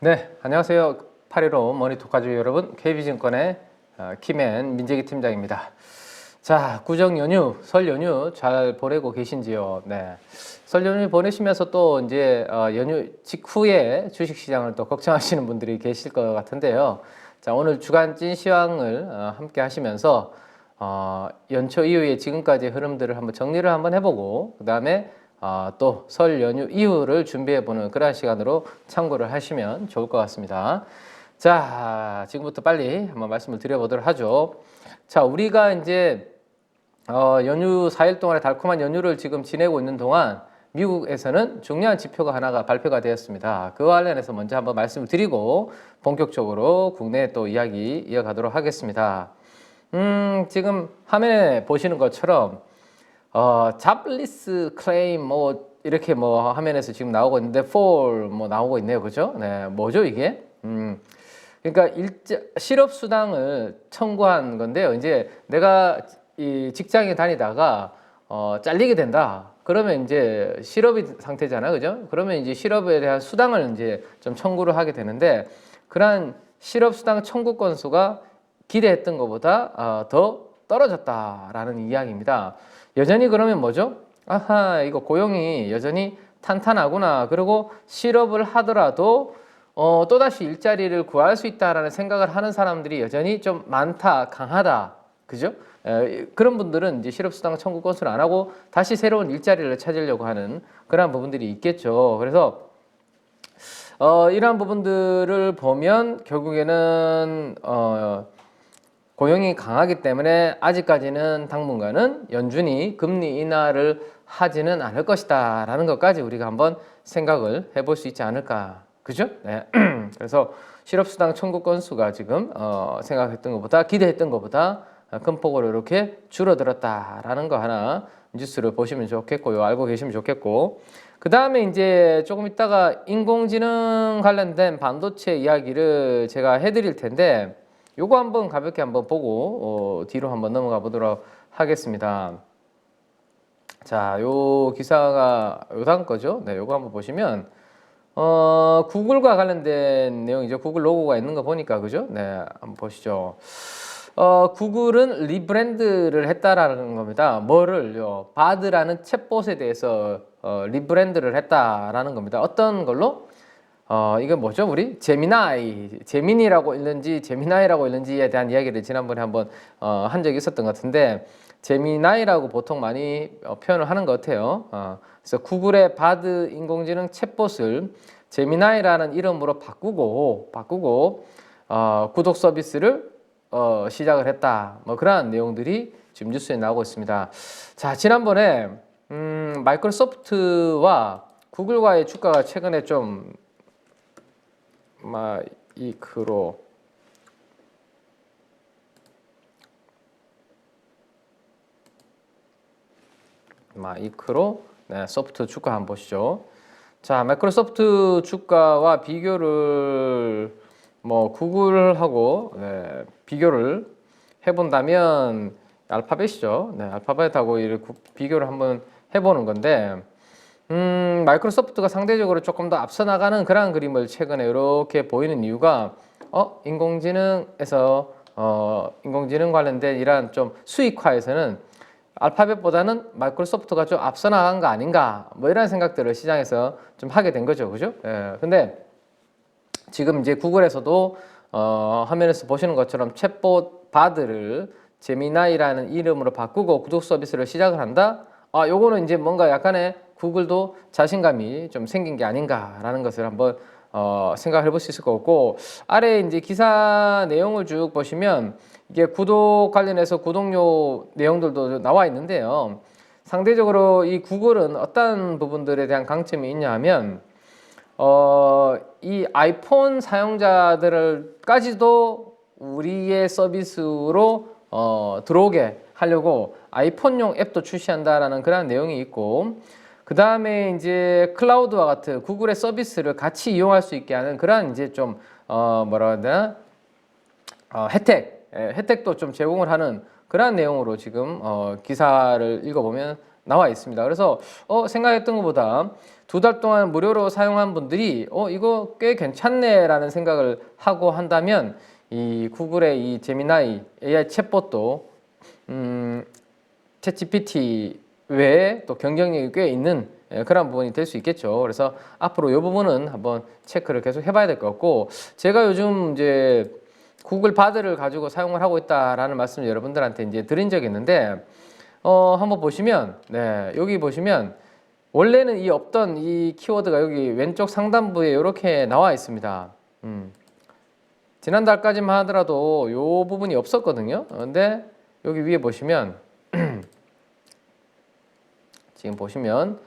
네, 안녕하세요. 8.15 머니토 가족 여러분, KB증권의 키맨 민재기 팀장입니다. 자, 구정 연휴, 설 연휴 잘 보내고 계신지요? 네, 설 연휴 보내시면서 또 이제 연휴 직후에 주식시장을 또 걱정하시는 분들이 계실 것 같은데요. 자, 오늘 주간 찐시황을 함께 하시면서 연초 이후에 지금까지 흐름들을 한번 정리를 한번 해보고 그 다음에 또 설 연휴 이후를 준비해보는 그런 시간으로 참고를 하시면 좋을 것 같습니다. 자, 지금부터 빨리 한번 말씀을 드려보도록 하죠. 자, 우리가 이제 연휴 4일 동안의 달콤한 연휴를 지금 지내고 있는 동안 미국에서는 중요한 지표가 하나가 발표가 되었습니다. 그와 관련해서 먼저 한번 말씀을 드리고 본격적으로 국내 또 이야기 이어가도록 하겠습니다. 지금 화면에 보시는 것처럼 잡리스 클레임 이렇게 화면에서 지금 나오고 있는데 fall 나오고 있네요. 그죠? 네, 뭐죠 이게? 그러니까 실업 수당을 청구한 건데요. 이제 내가 이 직장에 다니다가 잘리게 된다. 그러면 이제 실업이 상태잖아요. 그죠? 그러면 이제 실업에 대한 수당을 이제 좀 청구를 하게 되는데 그러한 실업 수당 청구 건수가 기대했던 것보다 더 떨어졌다라는 이야기입니다. 여전히 그러면 뭐죠? 아하, 이거 고용이 여전히 탄탄하구나. 그리고 실업을 하더라도 또다시 일자리를 구할 수 있다라는 생각을 하는 사람들이 여전히 좀 많다, 강하다. 그죠? 그런 분들은 이제 실업수당 청구 건수를 안 하고 다시 새로운 일자리를 찾으려고 하는 그런 부분들이 있겠죠. 그래서 이러한 부분들을 보면 결국에는 고용이 강하기 때문에 아직까지는 당분간은 연준이 금리 인하를 하지는 않을 것이다 라는 것까지 우리가 한번 생각을 해볼 수 있지 않을까. 그죠? 네. 그래서 실업수당 청구 건수가 지금 생각했던 것보다 기대했던 것보다 큰 폭으로 이렇게 줄어들었다라는 거 하나 뉴스를 보시면 좋겠고요. 알고 계시면 좋겠고. 그 다음에 이제 조금 있다가 인공지능 관련된 반도체 이야기를 제가 해드릴 텐데 요거 한번 가볍게 한번 보고 뒤로 한번 넘어가 보도록 하겠습니다. 자, 요 기사가 요 다음 거죠. 네, 요거 한번 보시면 구글과 관련된 내용이죠. 구글 로고가 있는 거 보니까 그죠? 네, 한번 보시죠. 구글은 리브랜드를 했다라는 겁니다. 뭐를요? 바드라는 챗봇에 대해서 리브랜드를 했다라는 겁니다. 어떤 걸로? 이건 뭐죠? 우리 제미니라고 읽는지 제미나이라고 읽는지에 대한 이야기를 지난번에 한번 한 적이 있었던 것 같은데 제미나이라고 보통 많이 표현을 하는 것 같아요. 그래서 구글의 바드 인공지능 챗봇을 제미나이라는 이름으로 바꾸고 구독 서비스를 시작을 했다. 그러한 내용들이 지금 뉴스에 나오고 있습니다. 자, 지난번에 마이크로소프트와 구글과의 주가가 최근에 좀 마이크로 네, 소프트 주가 한번 보시죠. 자, 마이크로소프트 주가와 비교를 구글하고 비교를 해본다면 알파벳이죠. 네, 알파벳하고 이렇게 비교를 한번 해보는 건데 마이크로소프트가 상대적으로 조금 더 앞서 나가는 그런 그림을 최근에 이렇게 보이는 이유가 인공지능에서 인공지능 관련된 이러한 좀 수익화에서는 알파벳보다는 마이크로소프트가 좀 앞서 나간 거 아닌가 이런 생각들을 시장에서 좀 하게 된 거죠. 그죠? 근데 지금 이제 구글에서도 화면에서 보시는 것처럼 챗봇 바드를 제미나이라는 이름으로 바꾸고 구독 서비스를 시작을 한다. 요거는 이제 뭔가 약간의 구글도 자신감이 좀 생긴 게 아닌가라는 것을 한번 생각해 볼 수 있을 것 같고 아래 이제 기사 내용을 쭉 보시면 이게 구독 관련해서 구독료 내용들도 나와 있는데요. 상대적으로 이 구글은 어떤 부분들에 대한 강점이 있냐 하면 이 아이폰 사용자들까지도 우리의 서비스로 들어오게 하려고 아이폰용 앱도 출시한다라는 그런 내용이 있고 그 다음에 이제 클라우드와 같은 구글의 서비스를 같이 이용할 수 있게 하는 그런 이제 좀 뭐라 해야 되나 혜택도 좀 제공을 하는 그런 내용으로 지금 기사를 읽어보면 나와 있습니다. 그래서 생각했던 것보다 2달 동안 무료로 사용한 분들이 이거 꽤 괜찮네라는 생각을 하고 한다면 이 구글의 이 제미나이 AI 챗봇도 챗 GPT 외에 또 경쟁력이 꽤 있는 그런 부분이 될 수 있겠죠. 그래서 앞으로 이 부분은 한번 체크를 계속 해봐야 될 것 같고, 제가 요즘 이제 구글 바드를 가지고 사용을 하고 있다라는 말씀을 여러분들한테 이제 드린 적이 있는데, 한번 보시면, 네, 여기 보시면 원래는 이 없던 이 키워드가 여기 왼쪽 상단부에 이렇게 나와 있습니다. 지난달까지만 하더라도 이 부분이 없었거든요. 근데 여기 위에 보시면 지금 보시면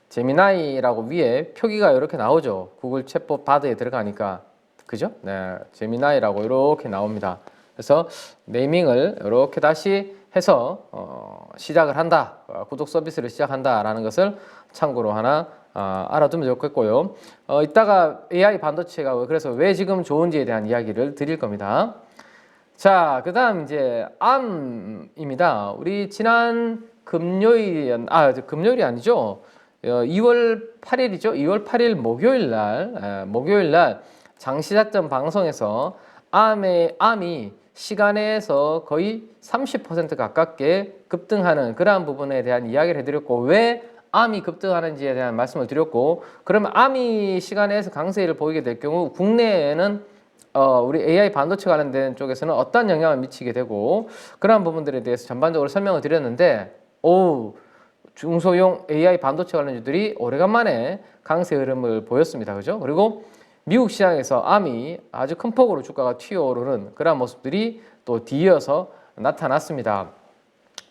제미나이라고 위에 표기가 이렇게 나오죠. 구글 챗봇 바드에 들어가니까, 그죠? 네, 제미나이라고 이렇게 나옵니다. 그래서 네이밍을 이렇게 다시 해서 시작을 한다, 구독 서비스를 시작한다라는 것을 참고로 하나 알아두면 좋겠고요. 이따가 AI 반도체가 그래서 왜 지금 좋은지에 대한 이야기를 드릴 겁니다. 자, 그다음 이제 ARM입니다. 우리 지난 금요일이 아니죠. 2월 8일이죠. 2월 8일 목요일 날 장시자점 방송에서 ARM이 시간에서 거의 30% 가깝게 급등하는 그러한 부분에 대한 이야기를 해드렸고, 왜 ARM이 급등하는지에 대한 말씀을 드렸고, 그러면 ARM이 시간에서 강세를 보이게 될 경우 국내에는 우리 AI 반도체 관련된 쪽에서는 어떤 영향을 미치게 되고, 그러한 부분들에 대해서 전반적으로 설명을 드렸는데, 중소형 AI 반도체 관련주들이 오래간만에 강세 흐름을 보였습니다. 그죠? 그리고 미국 시장에서 ARM이 아주 큰 폭으로 주가가 튀어오르는 그런 모습들이 또 뒤이어서 나타났습니다.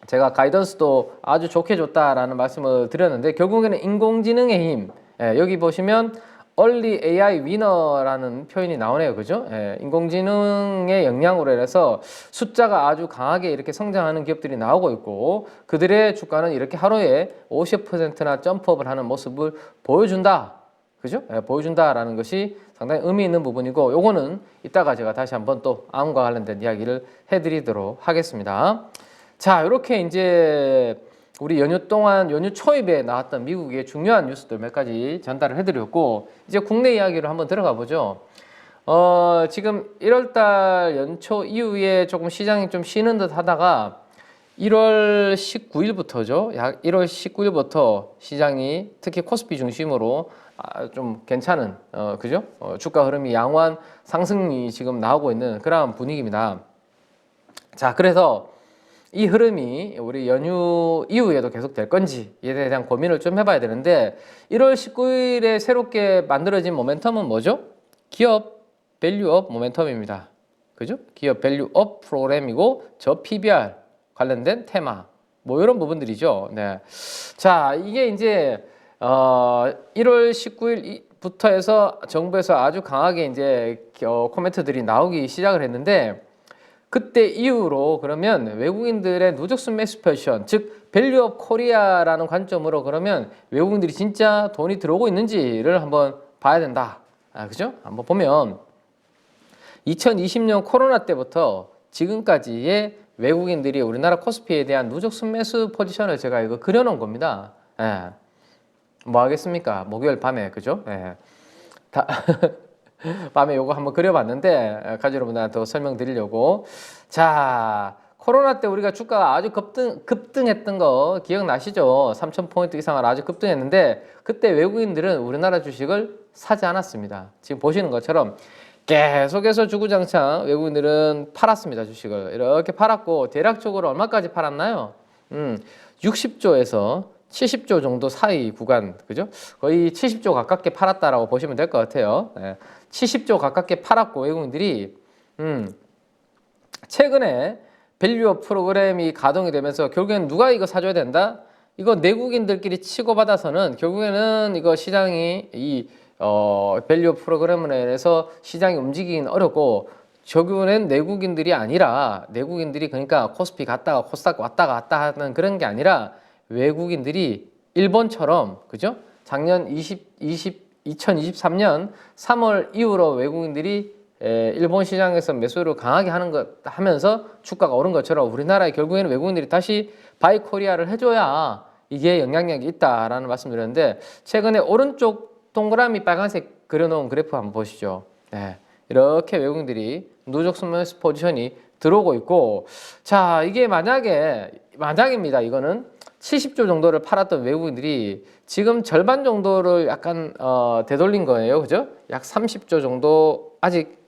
제가 가이던스도 아주 좋게 줬다라는 말씀을 드렸는데, 결국에는 인공지능의 힘, 여기 보시면 Early AI Winner라는 표현이 나오네요. 그죠? 인공지능의 영향으로 인해서 숫자가 아주 강하게 이렇게 성장하는 기업들이 나오고 있고, 그들의 주가는 이렇게 하루에 50%나 점프업을 하는 모습을 보여준다. 그죠? 보여준다라는 것이 상당히 의미 있는 부분이고, 요거는 이따가 제가 다시 한번 또 ARM과 관련된 이야기를 해드리도록 하겠습니다. 자, 이렇게 이제 우리 연휴 동안 연휴 초입에 나왔던 미국의 중요한 뉴스들 몇 가지 전달을 해드렸고, 이제 국내 이야기로 한번 들어가 보죠. 지금 1월달 연초 이후에 조금 시장이 좀 쉬는 듯 하다가 1월 19일부터죠. 약 1월 19일부터 시장이 특히 코스피 중심으로 좀 괜찮은 그죠? 주가 흐름이 양호한 상승이 지금 나오고 있는 그런 분위기입니다. 자, 그래서 이 흐름이 우리 연휴 이후에도 계속 될 건지에 대한 고민을 좀 해봐야 되는데, 1월 19일에 새롭게 만들어진 모멘텀은 뭐죠? 기업 밸류업 모멘텀입니다. 그죠? 기업 밸류업 프로그램이고, 저 PBR 관련된 테마, 뭐 이런 부분들이죠. 네. 자, 이게 이제 1월 19일부터 해서 정부에서 아주 강하게 이제 코멘트들이 나오기 시작을 했는데, 그때 이후로 그러면 외국인들의 누적 매수 포지션, 즉 밸류업 코리아라는 관점으로 그러면 외국인들이 진짜 돈이 들어오고 있는지를 한번 봐야 된다. 그죠? 한번 보면 2020년 코로나 때부터 지금까지의 외국인들이 우리나라 코스피에 대한 누적 순매수 포지션을 제가 이거 그려놓은 겁니다. 뭐 하겠습니까? 목요일 밤에, 그죠? 밤에 요거 한번 그려봤는데, 가지 여러분들한테 설명드리려고. 자, 코로나 때 우리가 주가가 아주 급등했던 거 기억나시죠? 3,000포인트 이상을 아주 급등했는데, 그때 외국인들은 우리나라 주식을 사지 않았습니다. 지금 보시는 것처럼 계속해서 주구장창 외국인들은 팔았습니다. 주식을 이렇게 팔았고, 대략적으로 얼마까지 팔았나요? 60조에서 70조 정도 사이 구간, 그죠? 거의 70조 가깝게 팔았다라고 보시면 될 것 같아요. 70조 가깝게 팔았고, 외국인들이 최근에 밸류업 프로그램이 가동이 되면서 결국에는 누가 이거 사줘야 된다? 이거 내국인들끼리 치고받아서는 결국에는 이거 시장이 이 밸류업 프로그램으로 인해서 시장이 움직이긴 어렵고, 결국에는 내국인들이 아니라, 내국인들이 그러니까 코스피 갔다가 코스닥 왔다 갔다 하는 그런 게 아니라, 외국인들이 일본처럼, 그죠? 작년 2023년 3월 이후로 외국인들이 일본 시장에서 매수를 강하게 하는 것 하면서 주가가 오른 것처럼 우리나라에 결국에는 외국인들이 다시 바이 코리아를 해줘야 이게 영향력이 있다라는 말씀드렸는데 최근에 오른쪽 동그라미 빨간색 그려놓은 그래프 한번 보시죠. 네, 이렇게 외국인들이 누적 스매스 포지션이 들어오고 있고 자 이게 만약입니다. 이거는 70조 정도를 팔았던 외국인들이 지금 절반 정도를 약간 되돌린 거예요. 그죠? 약 30조 정도 아직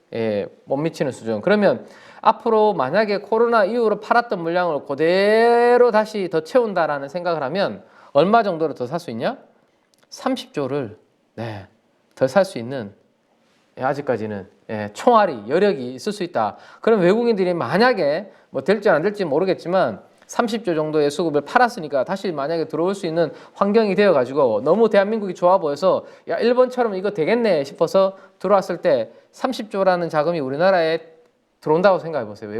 못 미치는 수준. 그러면 앞으로 만약에 코로나 이후로 팔았던 물량을 그대로 다시 더 채운다라는 생각을 하면 얼마 정도로 더 살 수 있냐? 30조를 더 살 수 있는 아직까지는 총알이 여력이 있을 수 있다. 그럼 외국인들이 만약에 뭐 될지 안 될지 모르겠지만 30조 정도의 수급을 팔았으니까 다시 만약에 들어올 수 있는 환경이 되어가지고 너무 대한민국이 좋아 보여서 야 일본처럼 이거 되겠네 싶어서 들어왔을 때 30조라는 자금이 우리나라에 들어온다고 생각해 보세요.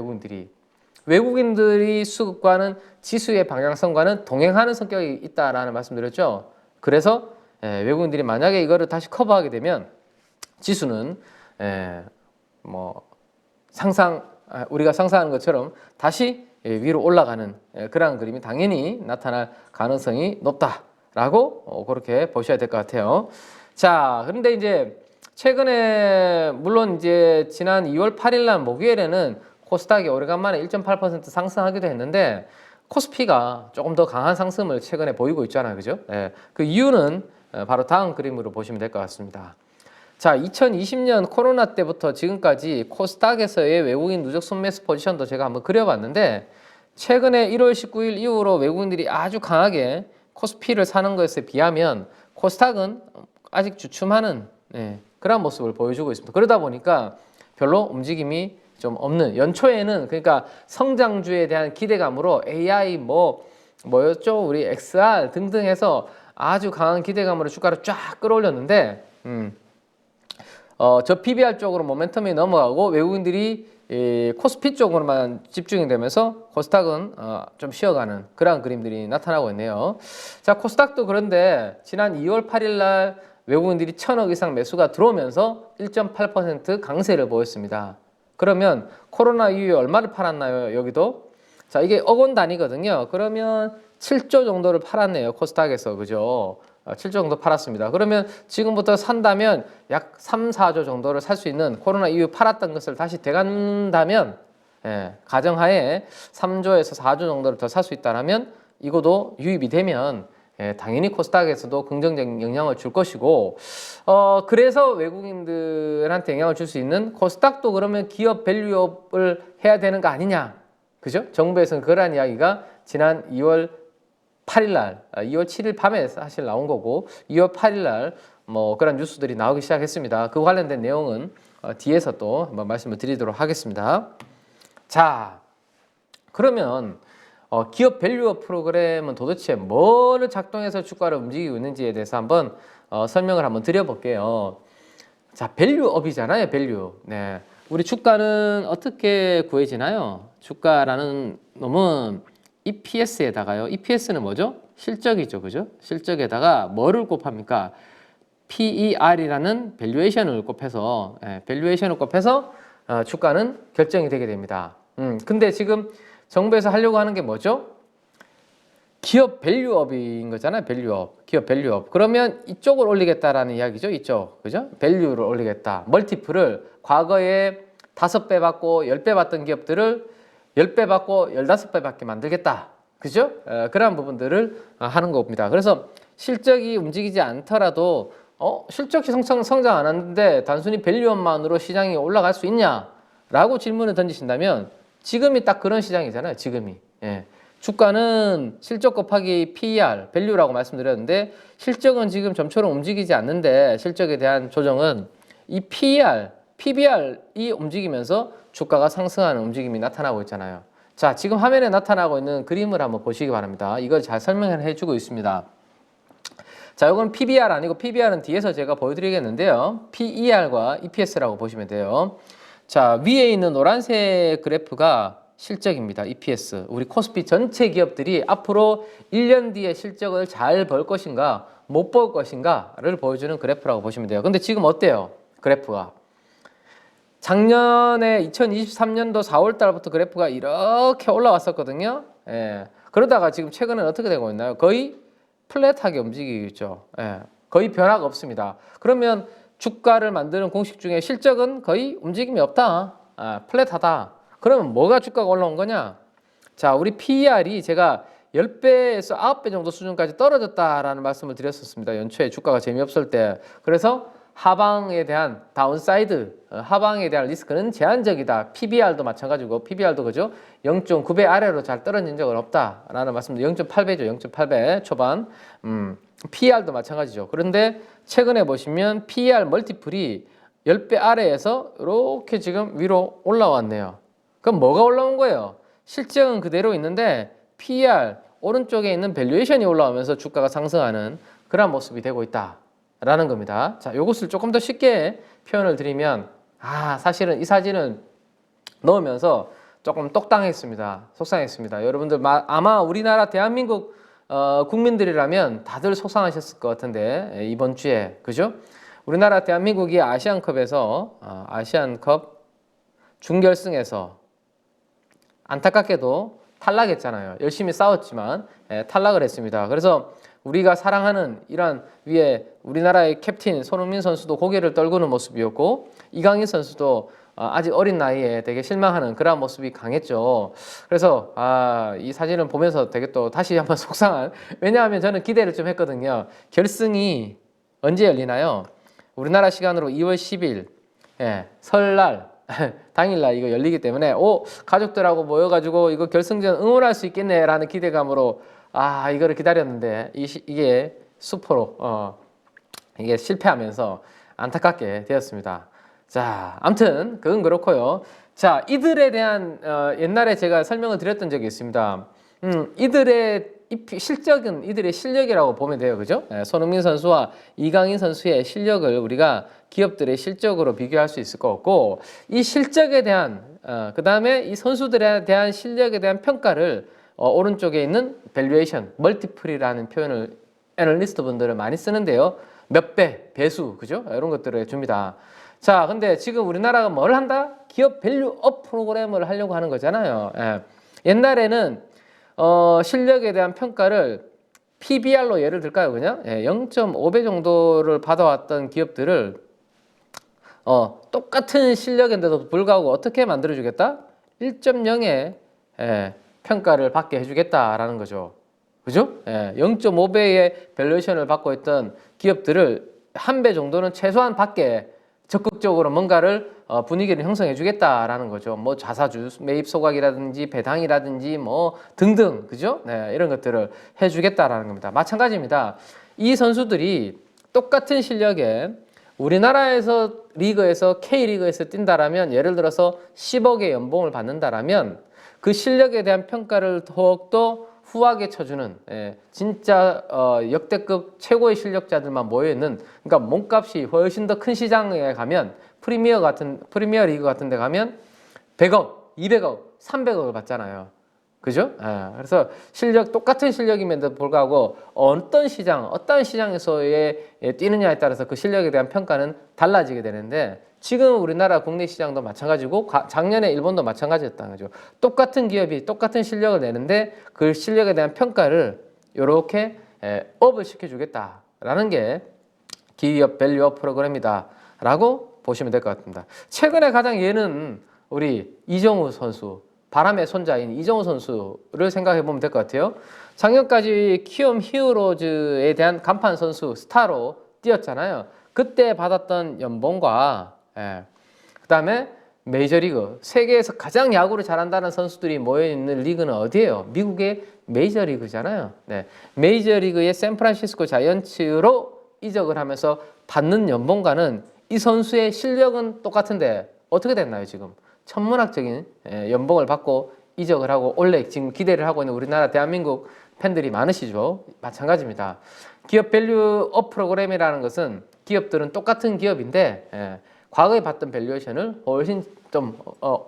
외국인들이 수급과는 지수의 방향성과는 동행하는 성격이 있다라는 말씀드렸죠. 그래서 외국인들이 만약에 이거를 다시 커버하게 되면 지수는 우리가 상상하는 것처럼 다시 위로 올라가는 그런 그림이 당연히 나타날 가능성이 높다라고 그렇게 보셔야 될 것 같아요. 자, 그런데 이제 최근에 물론 이제 지난 2월 8일 날 목요일에는 코스닥이 오래간만에 1.8% 상승하기도 했는데 코스피가 조금 더 강한 상승을 최근에 보이고 있잖아요. 그죠? 그 이유는 바로 다음 그림으로 보시면 될 것 같습니다. 자, 2020년 코로나 때부터 지금까지 코스닥에서의 외국인 누적 순매수 포지션도 제가 한번 그려봤는데 최근에 1월 19일 이후로 외국인들이 아주 강하게 코스피를 사는 것에 비하면 코스닥은 아직 주춤하는 그런 모습을 보여주고 있습니다. 그러다 보니까 별로 움직임이 좀 없는 연초에는 그러니까 성장주에 대한 기대감으로 AI 뭐였죠? 우리 XR 등등 해서 아주 강한 기대감으로 주가를 쫙 끌어올렸는데 저 PBR 쪽으로 모멘텀이 넘어가고 외국인들이 코스피 쪽으로만 집중이 되면서 코스닥은 좀 쉬어가는 그런 그림들이 나타나고 있네요. 자, 코스닥도 그런데 지난 2월 8일 날 외국인들이 1,000억 이상 매수가 들어오면서 1.8% 강세를 보였습니다. 그러면 코로나 이후에 얼마를 팔았나요? 여기도 자 이게 억 원 단위거든요. 그러면 7조 정도를 팔았네요. 코스닥에서 그죠? 7조 정도 팔았습니다. 그러면 지금부터 산다면 약 3, 4조 정도를 살 수 있는 코로나 이후 팔았던 것을 다시 되간다면 가정하에 3조에서 4조 정도를 더 살 수 있다면 이것도 유입이 되면 당연히 코스닥에서도 긍정적인 영향을 줄 것이고 그래서 외국인들한테 영향을 줄 수 있는 코스닥도 그러면 기업 밸류업을 해야 되는 거 아니냐 그죠? 정부에서는 그러한 이야기가 지난 2월 8일 7일 밤에 사실 나온 거고 2월 8일 날 뭐 그런 뉴스들이 나오기 시작했습니다. 그 관련된 내용은 뒤에서 또 한번 말씀을 드리도록 하겠습니다. 자, 그러면 기업 밸류업 프로그램은 도대체 뭐를 작동해서 주가를 움직이고 있는지에 대해서 한번 설명을 한번 드려볼게요. 자, 밸류업이잖아요, 밸류. 네, 우리 주가는 어떻게 구해지나요? 주가라는 놈은 EPS에다가요. EPS는 뭐죠? 실적이죠, 그죠? 실적에다가 뭐를 곱합니까? PER이라는 밸류에이션을 곱해서 주가는 결정이 되게 됩니다. 근데 지금 정부에서 하려고 하는 게 뭐죠? 기업 밸류업인 거잖아요. 밸류업. 기업 밸류업. 그러면 이쪽을 올리겠다라는 이야기죠. 이쪽. 그죠? 밸류를 올리겠다. 멀티플을 과거에 5배 받고 10배 받던 기업들을 10배 받고 15배 받게 만들겠다. 그죠? 그러한 부분들을 하는 겁니다. 그래서 실적이 움직이지 않더라도 실적이 성장 안 하는데 단순히 밸류업만으로 시장이 올라갈 수 있냐? 라고 질문을 던지신다면 지금이 딱 그런 시장이잖아요. 지금이. 주가는 실적 곱하기 PER, 밸류라고 말씀드렸는데 실적은 지금 좀처럼 움직이지 않는데 실적에 대한 조정은 이 PER, PBR이 움직이면서 주가가 상승하는 움직임이 나타나고 있잖아요. 자, 지금 화면에 나타나고 있는 그림을 한번 보시기 바랍니다. 이걸 잘 설명을 해주고 있습니다. 자, 이건 PBR 아니고 PBR은 뒤에서 제가 보여드리겠는데요. PER과 EPS라고 보시면 돼요. 자, 위에 있는 노란색 그래프가 실적입니다. EPS. 우리 코스피 전체 기업들이 앞으로 1년 뒤에 실적을 잘 벌 것인가 못 벌 것인가를 보여주는 그래프라고 보시면 돼요. 근데 지금 어때요? 그래프가. 작년에 2023년도 4월 달부터 그래프가 이렇게 올라왔었거든요. 예. 그러다가 지금 최근에 어떻게 되고 있나요? 거의 플랫하게 움직이고 있죠. 예. 거의 변화가 없습니다. 그러면 주가를 만드는 공식 중에 실적은 거의 움직임이 없다. 플랫하다. 그러면 뭐가 주가가 올라온 거냐? 자, 우리 PER이 제가 10배에서 9배 정도 수준까지 떨어졌다라는 말씀을 드렸었습니다. 연초에 주가가 재미없을 때. 그래서 하방에 대한 다운사이드, 하방에 대한 리스크는 제한적이다. PBR도 마찬가지고, PBR도 그죠? 0.9배 아래로 잘 떨어진 적은 없다라는 말씀도 0.8배죠. 0.8배 초반. PER도 마찬가지죠. 그런데 최근에 보시면 PER 멀티플이 10배 아래에서 이렇게 지금 위로 올라왔네요. 그럼 뭐가 올라온 거예요? 실적은 그대로 있는데 PER 오른쪽에 있는 밸류에이션이 올라오면서 주가가 상승하는 그런 모습이 되고 있다라는 겁니다. 자, 이것을 조금 더 쉽게 표현을 드리면 사실은 이 사진을 넣으면서 조금 똑당했습니다. 속상했습니다. 여러분들 아마 우리나라 대한민국 국민들이라면 다들 속상하셨을 것 같은데 이번 주에 그죠? 우리나라 대한민국이 아시안컵에서 아시안컵 준결승에서 안타깝게도 탈락했잖아요. 열심히 싸웠지만 탈락을 했습니다. 그래서 우리가 사랑하는 이란 위에 우리나라의 캡틴 손흥민 선수도 고개를 떨구는 모습이었고 이강인 선수도 아직 어린 나이에 되게 실망하는 그런 모습이 강했죠. 그래서 이 사진을 보면서 되게 또 다시 한번 속상한, 왜냐하면 저는 기대를 좀 했거든요. 결승이 언제 열리나요? 우리나라 시간으로 2월 10일 설날 당일날 이거 열리기 때문에 가족들하고 모여가지고 이거 결승전 응원할 수 있겠네라는 기대감으로 이거를 기다렸는데 이게 수포로 이게 실패하면서 안타깝게 되었습니다. 자, 아무튼 그건 그렇고요. 자, 이들에 대한 옛날에 제가 설명을 드렸던 적이 있습니다. 이들의 실적은 이들의 실력이라고 보면 돼요. 그죠? 손흥민 선수와 이강인 선수의 실력을 우리가 기업들의 실적으로 비교할 수 있을 것 같고, 이 실적에 대한 그 다음에 이 선수들에 대한 실력에 대한 평가를 오른쪽에 있는 밸류에이션, 멀티플이라는 표현을 애널리스트 분들은 많이 쓰는데요. 몇 배, 배수, 그죠? 이런 것들을 줍니다. 자, 근데 지금 우리나라가 뭘 한다? 기업 밸류업 프로그램을 하려고 하는 거잖아요. 옛날에는 실력에 대한 평가를 PBR로 예를 들까요? 그냥 0.5배 정도를 받아왔던 기업들을 똑같은 실력인데도 불구하고 어떻게 만들어주겠다? 1.0의 평가를 받게 해주겠다라는 거죠. 그죠? 0.5배의 밸류에이션을 받고 있던 기업들을 1배 정도는 최소한 받게 적극적으로 뭔가를 분위기를 형성해 주겠다라는 거죠. 뭐 자사주 매입 소각이라든지 배당이라든지 뭐 등등, 그죠? 이런 것들을 해 주겠다라는 겁니다. 마찬가지입니다. 이 선수들이 똑같은 실력에 우리나라에서 리그에서 K리그에서 뛴다라면, 예를 들어서 10억의 연봉을 받는다라면 그 실력에 대한 평가를 더욱더 후하게 쳐주는 진짜 역대급 최고의 실력자들만 모여있는, 그러니까 몸값이 훨씬 더 큰 시장에 가면 프리미어 리그 같은 데 가면 100억, 200억, 300억을 받잖아요. 그죠? 그래서 똑같은 실력임에도 불구하고 어떤 시장에서의 뛰느냐에 따라서 그 실력에 대한 평가는 달라지게 되는데, 지금 우리나라 국내 시장도 마찬가지고 작년에 일본도 마찬가지였다는 거죠. 똑같은 기업이 똑같은 실력을 내는데 그 실력에 대한 평가를 이렇게 업을 시켜주겠다라는 게 기업 밸류업 프로그램이다 라고 보시면 될 것 같습니다. 최근에 가장 예는 우리 이정우 선수, 바람의 손자인 이정우 선수를 생각해 보면 될 것 같아요. 작년까지 키움 히어로즈에 대한 간판 선수, 스타로 뛰었잖아요. 그때 받았던 연봉과 그 다음에 메이저리그, 세계에서 가장 야구를 잘한다는 선수들이 모여있는 리그는 어디예요? 미국의 메이저리그잖아요. 메이저리그의 샌프란시스코 자이언츠로 이적을 하면서 받는 연봉과는 이 선수의 실력은 똑같은데 어떻게 됐나요? 지금 천문학적인 연봉을 받고 이적을 하고 원래 지금 기대를 하고 있는 우리나라 대한민국 팬들이 많으시죠. 마찬가지입니다. 기업 밸류업 프로그램이라는 것은 기업들은 똑같은 기업인데 과거에 받던 밸류에이션을 훨씬 좀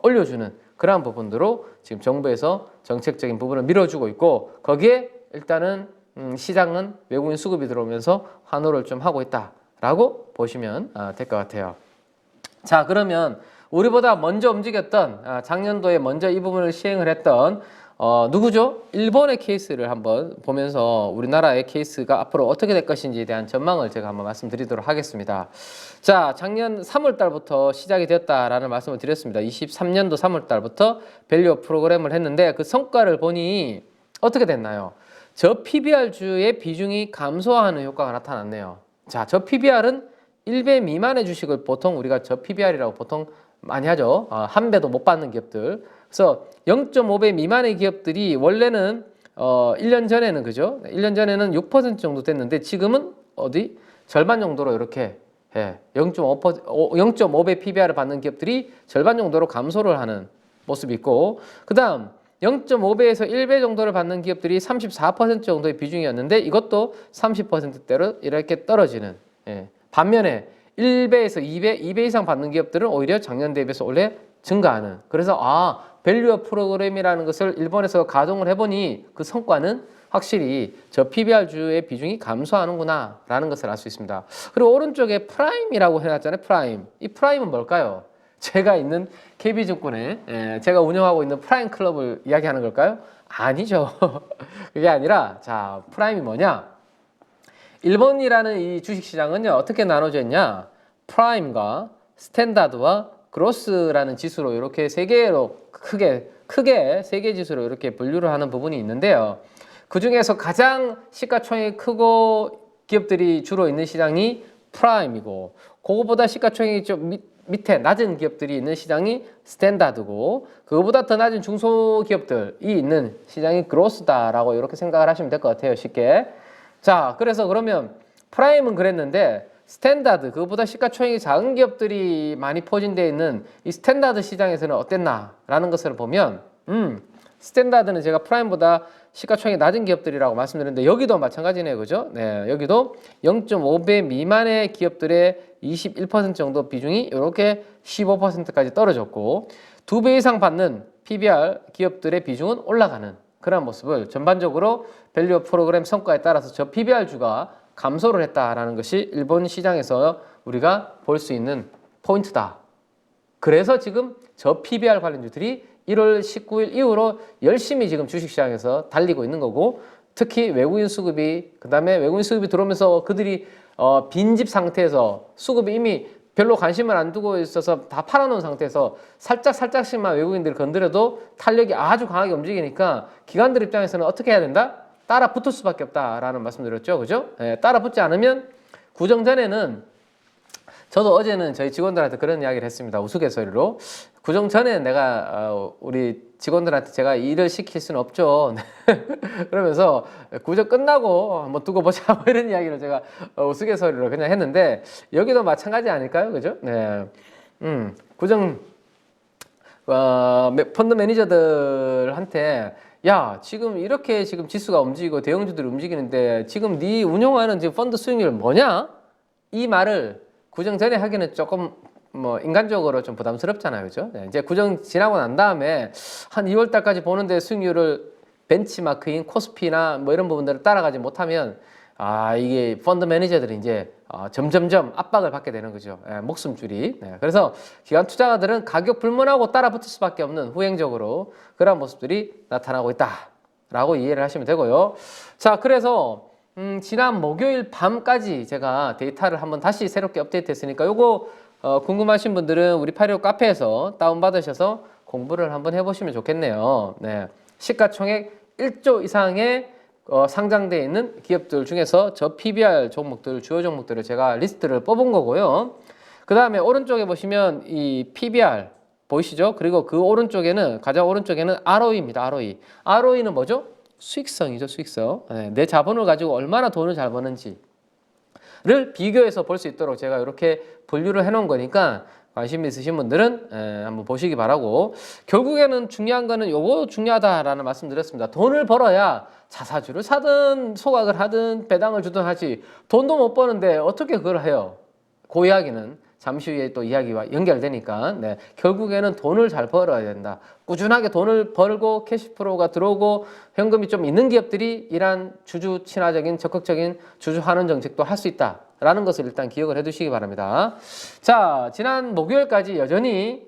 올려주는 그러한 부분으로 지금 정부에서 정책적인 부분을 밀어주고 있고, 거기에 일단은 시장은 외국인 수급이 들어오면서 환호를 좀 하고 있다라고 보시면 될 것 같아요. 자, 그러면 우리보다 먼저 움직였던 작년도에 먼저 이 부분을 시행을 했던 누구죠? 일본의 케이스를 한번 보면서 우리나라의 케이스가 앞으로 어떻게 될 것인지에 대한 전망을 제가 한번 말씀드리도록 하겠습니다. 자, 작년 3월 달부터 시작이 되었다라는 말씀을 드렸습니다. 23년도 3월 달부터 밸류 프로그램을 했는데 그 성과를 보니 어떻게 됐나요? 저 PBR주의 비중이 감소하는 효과가 나타났네요. 자, 저 PBR은 1배 미만의 주식을 보통 우리가 저 PBR이라고 보통 많이 하죠. 한 배도 못 받는 기업들. 그래서 0.5배 미만의 기업들이 원래는 1년 전에는 그죠? 1년 전에는 6% 정도 됐는데 지금은 어디? 절반 정도로 이렇게 0.5배 PBR을 받는 기업들이 절반 정도로 감소를 하는 모습이 있고 그다음 0.5배에서 1배 정도를 받는 기업들이 34% 정도의 비중이었는데 이것도 30%대로 이렇게 떨어지는 반면에 1배에서 2배 이상 받는 기업들은 오히려 작년 대비해서 올해 증가하는 그래서 밸류업 프로그램이라는 것을 일본에서 가동을 해보니 그 성과는 확실히 저 PBR주의 비중이 감소하는구나 라는 것을 알 수 있습니다. 그리고 오른쪽에 프라임이라고 해놨잖아요. 프라임. 이 프라임은 뭘까요? 제가 있는 KB증권에 제가 운영하고 있는 프라임 클럽을 이야기하는 걸까요? 아니죠. 그게 아니라 자 프라임이 뭐냐? 일본이라는 이 주식시장은요 어떻게 나눠져 있냐? 프라임과 스탠다드와 그로스라는 지수로 이렇게 세 개로 크게 세 개 지수로 이렇게 분류를 하는 부분이 있는데요. 그 중에서 가장 시가총액이 크고 기업들이 주로 있는 시장이 프라임이고 그거보다 시가총액이 좀 밑에 낮은 기업들이 있는 시장이 스탠다드고 그거보다 더 낮은 중소기업들이 있는 시장이 그로스다라고 이렇게 생각을 하시면 될 것 같아요. 쉽게. 자, 그래서 그러면 프라임은 그랬는데 스탠다드, 그거보다 시가총액이 작은 기업들이 많이 포진되어 있는 이 스탠다드 시장에서는 어땠나라는 것을 보면 스탠다드는 제가 프라임보다 시가총액이 낮은 기업들이라고 말씀드렸는데 여기도 마찬가지네요. 그죠? 네, 여기도 0.5배 미만의 기업들의 21% 정도 비중이 이렇게 15%까지 떨어졌고 2배 이상 받는 PBR 기업들의 비중은 올라가는 그런 모습을 전반적으로 밸류 프로그램 성과에 따라서 저 PBR주가 감소를 했다라는 것이 일본 시장에서 우리가 볼 수 있는 포인트다. 그래서 지금 저 PBR 관련주들이 1월 19일 이후로 열심히 지금 주식시장에서 달리고 있는 거고 특히 외국인 수급이 그다음에 외국인 수급이 들어오면서 그들이 빈집 상태에서 수급이 이미 별로 관심을 안 두고 있어서 다 팔아놓은 상태에서 살짝씩만 외국인들이 건드려도 탄력이 아주 강하게 움직이니까 기관들 입장에서는 어떻게 해야 된다? 따라 붙을 수밖에 없다라는 말씀드렸죠. 그죠? 따라 붙지 않으면 구정 전에는 저도 어제는 저희 직원들한테 그런 이야기를 했습니다. 우스갯소리로. 구정 전에 내가 우리 직원들한테 제가 일을 시킬 수는 없죠. 그러면서 구정 끝나고 한번 두고 보자 뭐 이런 이야기를 제가 우스갯소리로 그냥 했는데 여기도 마찬가지 아닐까요? 그죠? 네. 구정 펀드 매니저들한테 야 지금 이렇게 지금 지수가 움직이고 대형주들이 움직이는데 지금 네 운용하는 지금 펀드 수익률 뭐냐? 이 말을 구정 전에 하기는 조금 뭐 인간적으로 좀 부담스럽잖아요. 그죠? 네, 이제 구정 지나고 난 다음에 한 2월 달까지 보는데 수익률을 벤치마크인 코스피나 뭐 이런 부분들을 따라가지 못하면 이게 펀드 매니저들이 이제 점점점 압박을 받게 되는 거죠. 목숨줄이. 네, 그래서 기관 투자가들은 가격 불문하고 따라 붙을 수밖에 없는 후행적으로 그런 모습들이 나타나고 있다라고 이해를 하시면 되고요. 자, 그래서 지난 목요일 밤까지 제가 데이터를 한번 다시 새롭게 업데이트 했으니까 요거 궁금하신 분들은 우리 815 카페에서 다운받으셔서 공부를 한번 해보시면 좋겠네요. 네. 시가총액 1조 이상의 상장되어 있는 기업들 중에서 저 PBR 종목들, 주요 종목들을 제가 리스트를 뽑은 거고요. 그 다음에 오른쪽에 보시면 이 PBR 보이시죠? 그리고 그 오른쪽에는, 가장 오른쪽에는 ROE입니다. ROE. ROE는 뭐죠? 수익성이죠, 수익성. 네, 내 자본을 가지고 얼마나 돈을 잘 버는지를 비교해서 볼 수 있도록 제가 이렇게 분류를 해놓은 거니까 관심 있으신 분들은 한번 보시기 바라고 결국에는 중요한 거는 요거 중요하다라는 말씀 드렸습니다. 돈을 벌어야 자사주를 사든 소각을 하든 배당을 주든 하지 돈도 못 버는데 어떻게 그걸 해요? 그 이야기는 잠시 후에 또 이야기와 연결되니까 네, 결국에는 돈을 잘 벌어야 된다. 꾸준하게 돈을 벌고 캐시플로우가 들어오고 현금이 좀 있는 기업들이 이러한 주주 친화적인 적극적인 주주 환원 정책도 할 수 있다라는 것을 일단 기억을 해두시기 바랍니다. 자, 지난 목요일까지 여전히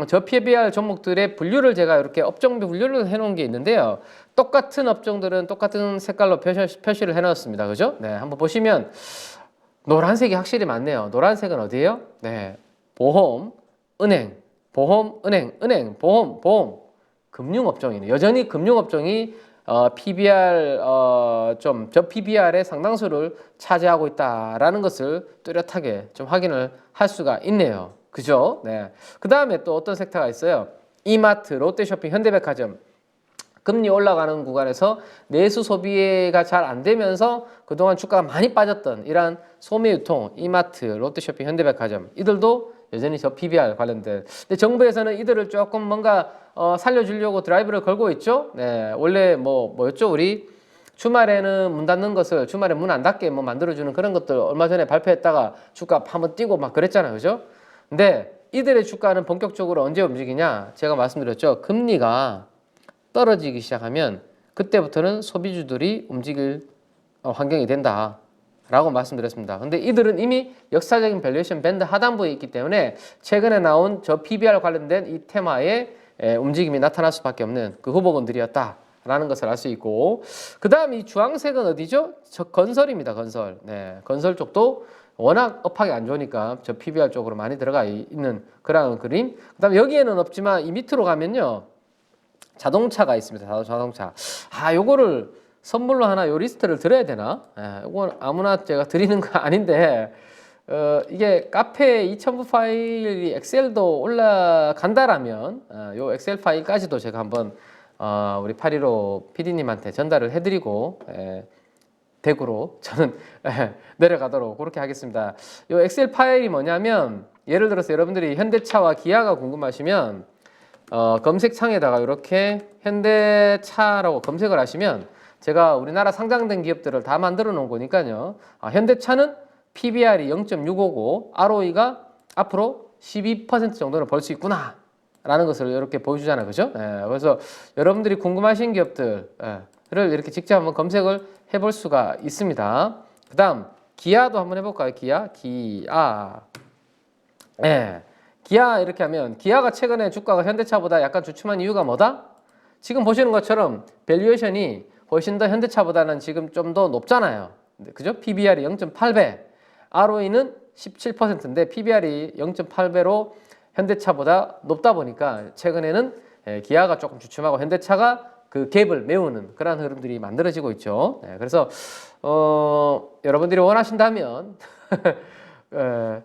저 PBR 종목들의 분류를 제가 이렇게 업종별 분류를 해놓은 게 있는데요. 똑같은 업종들은 똑같은 색깔로 표시를 해놨습니다. 그죠? 네, 한번 보시면 노란색이 확실히 많네요. 노란색은 어디예요? 네, 보험, 은행, 보험, 은행, 보험. 금융업종이네. 여전히 금융업종이 PBR 저 PBR의 상당수를 차지하고 있다라는 것을 뚜렷하게 좀 확인을 할 수가 있네요. 그죠? 네. 그 다음에 또 어떤 섹터가 있어요? 이마트, 롯데쇼핑, 현대백화점. 금리 올라가는 구간에서 내수 소비가 잘 안 되면서 그동안 주가가 많이 빠졌던 이러한 소매유통, 이마트, 롯데쇼핑, 현대백화점 이들도 여전히 저 PBR 관련된. 근데 정부에서는 이들을 조금 뭔가 살려주려고 드라이브를 걸고 있죠. 네, 원래 뭐였죠? 우리 주말에는 문 닫는 것을 주말에 문 안 닫게 뭐 만들어주는 그런 것들 얼마 전에 발표했다가 주가 한번 뛰고 막 그랬잖아요, 그죠? 근데 이들의 주가는 본격적으로 언제 움직이냐? 제가 말씀드렸죠. 금리가 떨어지기 시작하면 그때부터는 소비주들이 움직일 환경이 된다라고 말씀드렸습니다. 근데 이들은 이미 역사적인 밸류에이션 밴드 하단부에 있기 때문에 최근에 나온 저 PBR 관련된 이 테마의 움직임이 나타날 수밖에 없는 그 후보군들이었다라는 것을 알 수 있고, 그 다음 이 주황색은 어디죠? 저 건설입니다. 건설. 네, 건설 쪽도 워낙 업하기 안 좋으니까 저 PBR 쪽으로 많이 들어가 있는 그런 그림. 그 다음에 여기에는 없지만 이 밑으로 가면요. 자동차가 있습니다. 자동차. 요거를 선물로 하나 요 리스트를 드려야 되나? 요건 아무나 제가 드리는 거 아닌데, 이게 카페 2000부 파일이 엑셀도 올라간다라면, 요 엑셀 파일까지도 제가 한번, 우리 815 PD님한테 전달을 해드리고, 댁으로 저는 내려가도록 그렇게 하겠습니다. 요 엑셀 파일이 뭐냐면, 예를 들어서 여러분들이 현대차와 기아가 궁금하시면, 검색창에다가 이렇게 현대차라고 검색을 하시면 제가 우리나라 상장된 기업들을 다 만들어 놓은 거니까요. 현대차는 PBR이 0.655, ROE가 앞으로 12% 정도는 벌 수 있구나 라는 것을 이렇게 보여주잖아요. 그죠? 그래서 여러분들이 궁금하신 기업들을 이렇게 직접 한번 검색을 해볼 수가 있습니다. 그 다음 기아도 한번 해볼까요? 기아. 기아 이렇게 하면 기아가 최근에 주가가 현대차보다 약간 주춤한 이유가 뭐다? 지금 보시는 것처럼 밸류에이션이 훨씬 더 현대차보다는 지금 좀 더 높잖아요. 그죠? PBR이 0.8배, ROE는 17%인데 PBR이 0.8배로 현대차보다 높다 보니까 최근에는 기아가 조금 주춤하고 현대차가 그 갭을 메우는 그런 흐름들이 만들어지고 있죠. 그래서 여러분들이 원하신다면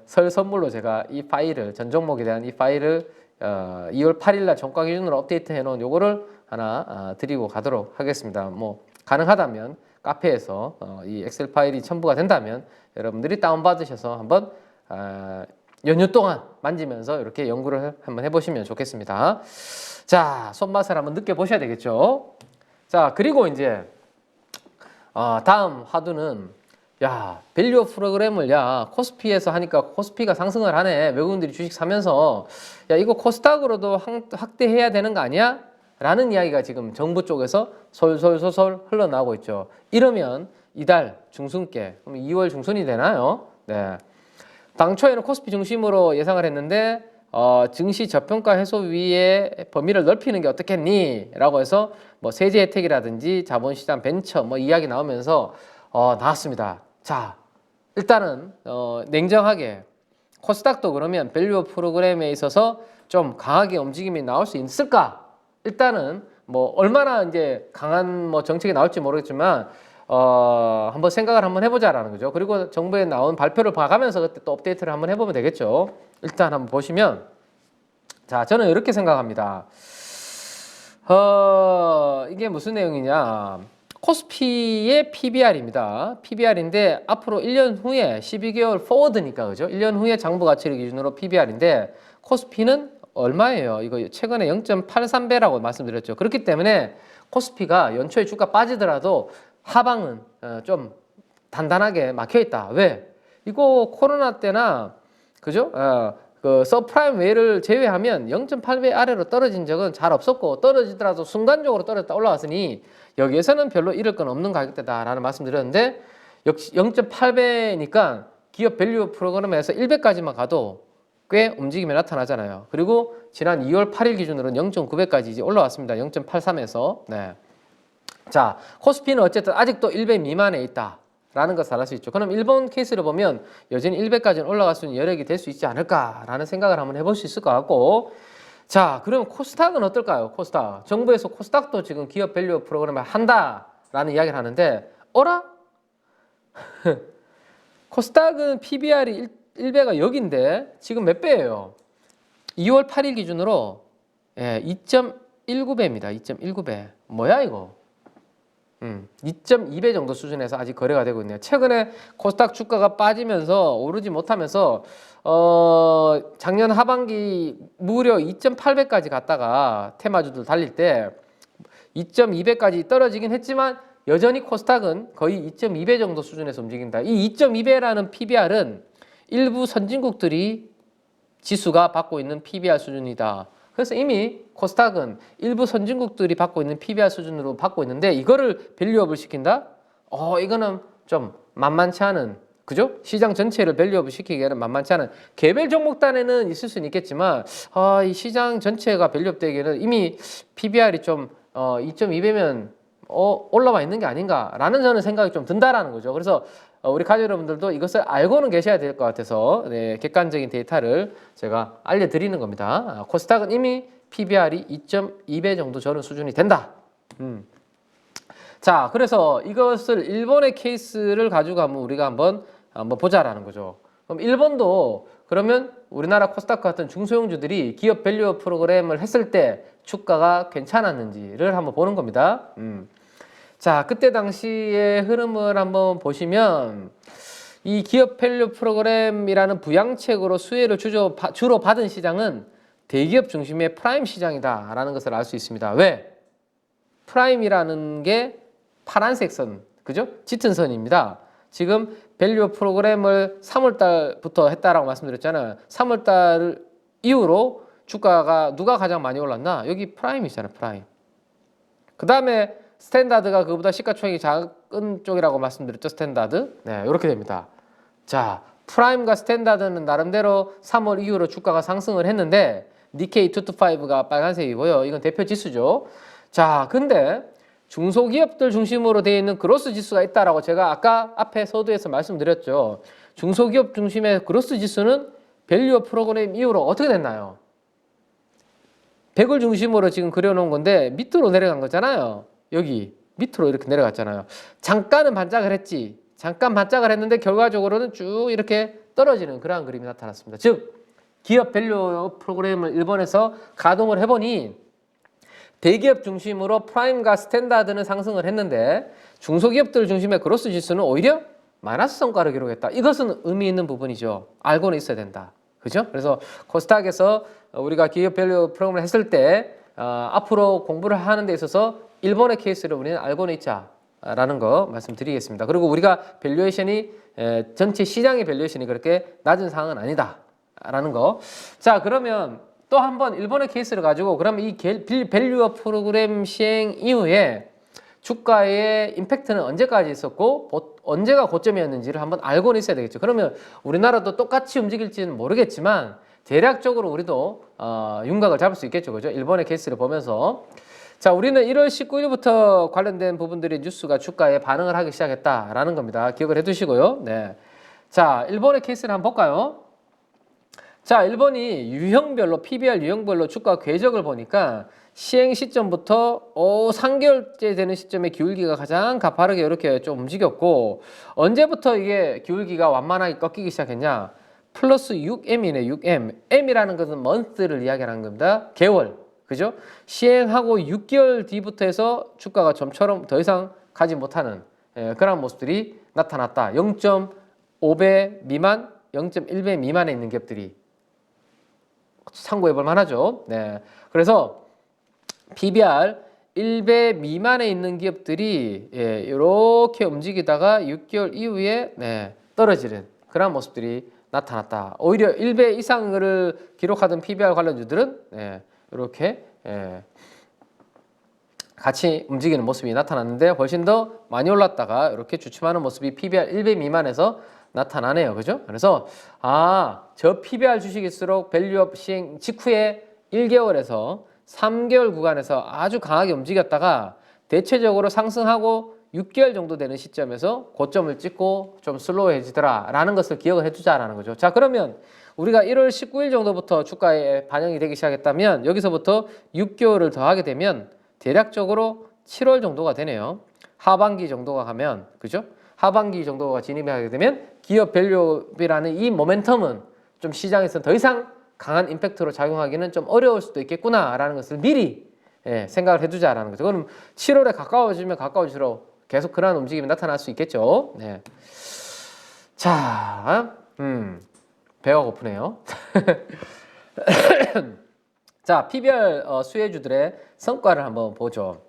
설 선물로 제가 이 파일을 전 종목에 대한 이 파일을 2월 8일 날 종가 기준으로 업데이트 해놓은 요거를 하나 드리고 가도록 하겠습니다. 뭐 가능하다면 카페에서 이 엑셀 파일이 첨부가 된다면 여러분들이 다운받으셔서 한번 연휴 동안 만지면서 이렇게 연구를 한번 해보시면 좋겠습니다. 자, 손맛을 한번 느껴보셔야 되겠죠. 자, 그리고 이제 다음 화두는 밸류 프로그램을 코스피에서 하니까 코스피가 상승을 하네. 외국인들이 주식 사면서 이거 코스닥으로도 확대해야 되는 거 아니야? 라는 이야기가 지금 정부 쪽에서 솔솔 흘러나오고 있죠. 이러면 이달 중순께, 그럼 2월 중순이 되나요? 네. 당초에는 코스피 중심으로 예상을 했는데 증시 저평가 해소위의 범위를 넓히는 게 어떻겠니? 라고 해서 뭐 세제 혜택이라든지 자본시장 벤처 뭐 이야기 나오면서 나왔습니다. 자, 일단은 냉정하게 코스닥도 그러면 밸류 프로그램에 있어서 좀 강하게 움직임이 나올 수 있을까? 일단은 뭐 얼마나 이제 강한 뭐 정책이 나올지 모르겠지만 한번 생각을 한번 해보자라는 거죠. 그리고 정부에 나온 발표를 봐가면서 그때 또 업데이트를 한번 해보면 되겠죠. 일단 한번 보시면, 자, 저는 이렇게 생각합니다. 이게 무슨 내용이냐? 코스피의 PBR입니다. PBR인데 앞으로 1년 후에 12개월 포워드니까 그죠? 1년 후에 장부 가치를 기준으로 PBR인데 코스피는 얼마예요? 이거 최근에 0.83배라고 말씀드렸죠. 그렇기 때문에 코스피가 연초에 주가 빠지더라도 하방은 좀 단단하게 막혀 있다. 왜? 이거 코로나 때나 그죠? 그 서프라임 웨이를 제외하면 0.8배 아래로 떨어진 적은 잘 없었고, 떨어지더라도 순간적으로 떨어졌다 올라왔으니 여기에서는 별로 잃을 건 없는 가격대다라는 말씀 드렸는데, 역시 0.8배니까 기업 밸류 프로그램에서 1배까지만 가도 꽤 움직임이 나타나잖아요. 그리고 지난 2월 8일 기준으로는 0.9배까지 이제 올라왔습니다. 0.83에서. 네. 자, 코스피는 어쨌든 아직도 1배 미만에 있다라는 것을 알 수 있죠. 그럼 일본 케이스를 보면 여전히 1배까지는 올라갈 수 있는 여력이 될 수 있지 않을까라는 생각을 한번 해볼 수 있을 것 같고, 자, 그럼 코스닥은 어떨까요? 코스닥. 정부에서 코스닥도 지금 기업 밸류 프로그램을 한다라는 이야기를 하는데, 어라? 코스닥은 PBR이 1배가 여기인데 지금 몇 배예요? 2월 8일 기준으로 2.19배입니다. 2.19배. 뭐야 이거? 2.2배 정도 수준에서 아직 거래가 되고 있네요. 최근에 코스닥 주가가 빠지면서 오르지 못하면서 작년 하반기 무려 2.8배까지 갔다가 테마주들 달릴 때 2.2배까지 떨어지긴 했지만 여전히 코스닥은 거의 2.2배 정도 수준에서 움직입니다. 이 2.2배라는 PBR은 일부 선진국들이 지수가 받고 있는 PBR 수준이다. 그래서 이미 코스닥은 일부 선진국들이 받고 있는 PBR 수준으로 받고 있는데 이거를 밸류업을 시킨다? 이거는 좀 만만치 않은, 그죠? 시장 전체를 밸류업을 시키기에는 만만치 않은, 개별 종목단에는 있을 수는 있겠지만 이 시장 전체가 밸류업 되기에는 이미 PBR이 좀 2.2배면 올라와 있는 게 아닌가라는 저는 생각이 좀 든다라는 거죠. 그래서 우리 가족 여러분들도 이것을 알고는 계셔야 될 것 같아서 객관적인 데이터를 제가 알려드리는 겁니다. 코스닥은 이미 PBR이 2.2배 정도 저는 수준이 된다. 자, 그래서 이것을 일본의 케이스를 가지고 우리가 한번 보자라는 거죠. 그럼 일본도 그러면 우리나라 코스닥 같은 중소형주들이 기업 밸류 프로그램을 했을 때 주가가 괜찮았는지를 한번 보는 겁니다. 자, 그때 당시의 흐름을 한번 보시면 이 기업 밸류 프로그램이라는 부양책으로 수혜를 주로 받은 시장은 대기업 중심의 프라임 시장이다라는 것을 알 수 있습니다. 왜? 프라임이라는 게 파란색 선, 그죠? 짙은 선입니다. 지금 밸류 프로그램을 3월달부터 했다라고 말씀드렸잖아요. 3월달 이후로 주가가 누가 가장 많이 올랐나? 여기 프라임이잖아요, 프라임. 그 다음에 스탠다드가 그보다 시가총액이 작은 쪽이라고 말씀드렸죠, 스탠다드. 네, 이렇게 됩니다. 자, 프라임과 스탠다드는 나름대로 3월 이후로 주가가 상승을 했는데 니케이 225가 빨간색이고요. 이건 대표 지수죠. 자, 근데 중소기업들 중심으로 되어 있는 그로스 지수가 있다라고 제가 아까 앞에 서두에서 말씀드렸죠. 중소기업 중심의 그로스 지수는 밸류업 프로그램 이후로 어떻게 됐나요? 100을 중심으로 지금 그려놓은 건데 밑으로 내려간 거잖아요. 여기 밑으로 이렇게 내려갔잖아요. 잠깐은 반짝을 했지. 잠깐 반짝을 했는데 결과적으로는 쭉 이렇게 떨어지는 그러한 그림이 나타났습니다. 즉 기업 밸류 프로그램을 일본에서 가동을 해보니 대기업 중심으로 프라임과 스탠다드는 상승을 했는데 중소기업들 중심의 그로스 지수는 오히려 마이너스 성과를 기록했다. 이것은 의미 있는 부분이죠. 알고는 있어야 된다. 그죠? 그래서 코스닥에서 우리가 기업 밸류 프로그램을 했을 때 앞으로 공부를 하는 데 있어서 일본의 케이스를 우리는 알고는 있자라는 거 말씀드리겠습니다. 그리고 우리가 밸류에이션이 전체 시장의 밸류에이션이 그렇게 낮은 상황은 아니다라는 거. 자, 그러면 또 한 번 일본의 케이스를 가지고 그러면 이 밸류업 프로그램 시행 이후에 주가의 임팩트는 언제까지 있었고 언제가 고점이었는지를 한번 알고는 있어야 되겠죠. 그러면 우리나라도 똑같이 움직일지는 모르겠지만 대략적으로 우리도 윤곽을 잡을 수 있겠죠. 그죠? 일본의 케이스를 보면서. 자, 우리는 1월 19일부터 관련된 부분들의 뉴스가 주가에 반응을 하기 시작했다라는 겁니다. 기억을 해두시고요. 네. 자, 일본의 케이스를 한번 볼까요? 자, 일본이 유형별로 PBR 유형별로 주가 궤적을 보니까 시행 시점부터 3개월째 되는 시점에 기울기가 가장 가파르게 이렇게 좀 움직였고 언제부터 이게 기울기가 완만하게 꺾이기 시작했냐? 플러스 6M이네, 6M. M이라는 것은 month를 이야기하는 겁니다. 개월. 그죠? 시행하고 6개월 뒤부터 해서 주가가 좀처럼 더 이상 가지 못하는 그런 모습들이 나타났다. 0.5배 미만, 0.1배 미만에 있는 기업들이 참고해 볼 만하죠. 네. 그래서 PBR 1배 미만에 있는 기업들이 이렇게 움직이다가 6개월 이후에 떨어지는 그런 모습들이 나타났다. 오히려 1배 이상을 기록하던 PBR 관련주들은 이렇게 같이 움직이는 모습이 나타났는데 훨씬 더 많이 올랐다가 이렇게 주춤하는 모습이 PBR 1배 미만에서 나타나네요. 그죠? 그래서 저 PBR 주식일수록 밸류업 시행 직후에 1개월에서 3개월 구간에서 아주 강하게 움직였다가 대체적으로 상승하고 6개월 정도 되는 시점에서 고점을 찍고 좀 슬로우해지더라 라는 것을 기억을 해주자라는 거죠. 자, 그러면 우리가 1월 19일 정도부터 주가에 반영이 되기 시작했다면 여기서부터 6개월을 더하게 되면 대략적으로 7월 정도가 되네요. 하반기 정도가 가면, 그죠? 하반기 정도가 진입하게 되면 기업 밸류업이라는 이 모멘텀은 좀 시장에서 더 이상 강한 임팩트로 작용하기는 좀 어려울 수도 있겠구나라는 것을 미리 생각을 해두자라는 거죠. 그럼 7월에 가까워지면 가까워질수록 계속 그러한 움직임이 나타날 수 있겠죠. 네. 자, 배가 고프네요. 자, PBR 수혜주들의 성과를 한번 보죠.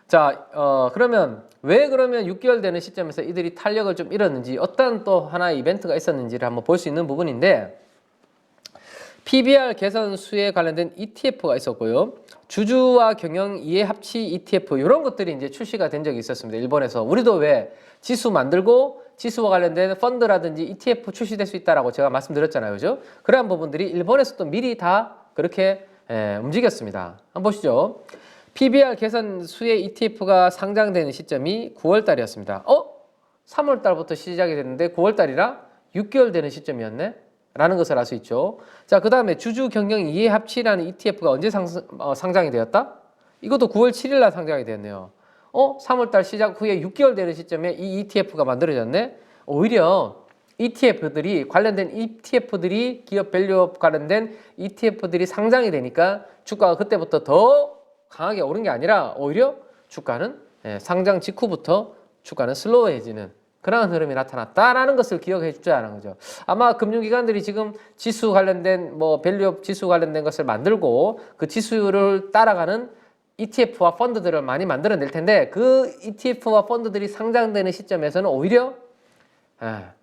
자, 그러면 왜 그러면 6개월 되는 시점에서 이들이 탄력을 좀 잃었는지 어떤 또 하나의 이벤트가 있었는지를 한번 볼 수 있는 부분인데 PBR 개선 수혜에 관련된 ETF가 있었고요. 주주와 경영 이해 합치 ETF 이런 것들이 이제 출시가 된 적이 있었습니다. 일본에서. 우리도 왜 지수 만들고 지수와 관련된 펀드라든지 ETF 출시될 수 있다라고 제가 말씀드렸잖아요. 그죠? 그러한 부분들이 일본에서도 미리 다 그렇게 움직였습니다. 한번 보시죠. PBR 개선 수혜 ETF가 상장되는 시점이 9월 달이었습니다. 3월 달부터 시작이 됐는데 9월 달이라 6개월 되는 시점이었네? 라는 것을 알 수 있죠. 자, 그 다음에 주주 경영 이해 합치라는 ETF가 언제 상장이 되었다? 이것도 9월 7일 날 상장이 되었네요. 3월 달 시작 후에 6개월 되는 시점에 이 ETF가 만들어졌네? 오히려 관련된 ETF들이 기업 밸류업 관련된 ETF들이 상장이 되니까 주가가 그때부터 더 강하게 오른 게 아니라 오히려 주가는 상장 직후부터 주가는 슬로우해지는 그런 흐름이 나타났다라는 것을 기억해 주자는 거죠. 아마 금융기관들이 지금 지수 관련된 밸류업 지수 관련된 것을 만들고 그 지수를 따라가는 ETF와 펀드들을 많이 만들어낼 텐데 그 ETF와 펀드들이 상장되는 시점에서는 오히려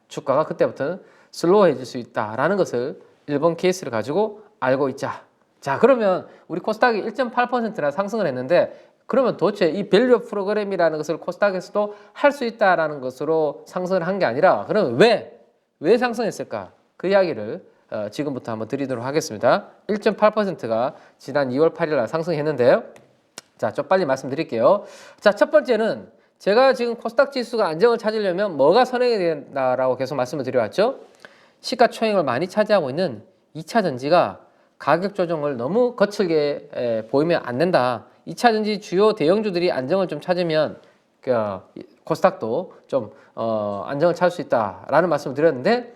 주가가 그때부터는 슬로우해질 수 있다라는 것을 일본 케이스를 가지고 알고 있자. 자, 그러면 우리 코스닥이 1.8%나 상승을 했는데 그러면 도대체 이 밸류업 프로그램이라는 것을 코스닥에서도 할 수 있다라는 것으로 상승을 한 게 아니라 그러면 왜 상승했을까? 그 이야기를 지금부터 한번 드리도록 하겠습니다. 1.8%가 지난 2월 8일 날 상승했는데요. 자, 좀 빨리 말씀드릴게요. 자, 첫 번째는 제가 지금 코스닥 지수가 안정을 찾으려면 뭐가 선행이 된다라고 계속 말씀을 드려왔죠. 시가총액을 많이 차지하고 있는 2차 전지가 가격 조정을 너무 거칠게 보이면 안 된다. 2차 전지 주요 대형주들이 안정을 좀 찾으면 코스닥도 좀 안정을 찾을 수 있다라는 말씀을 드렸는데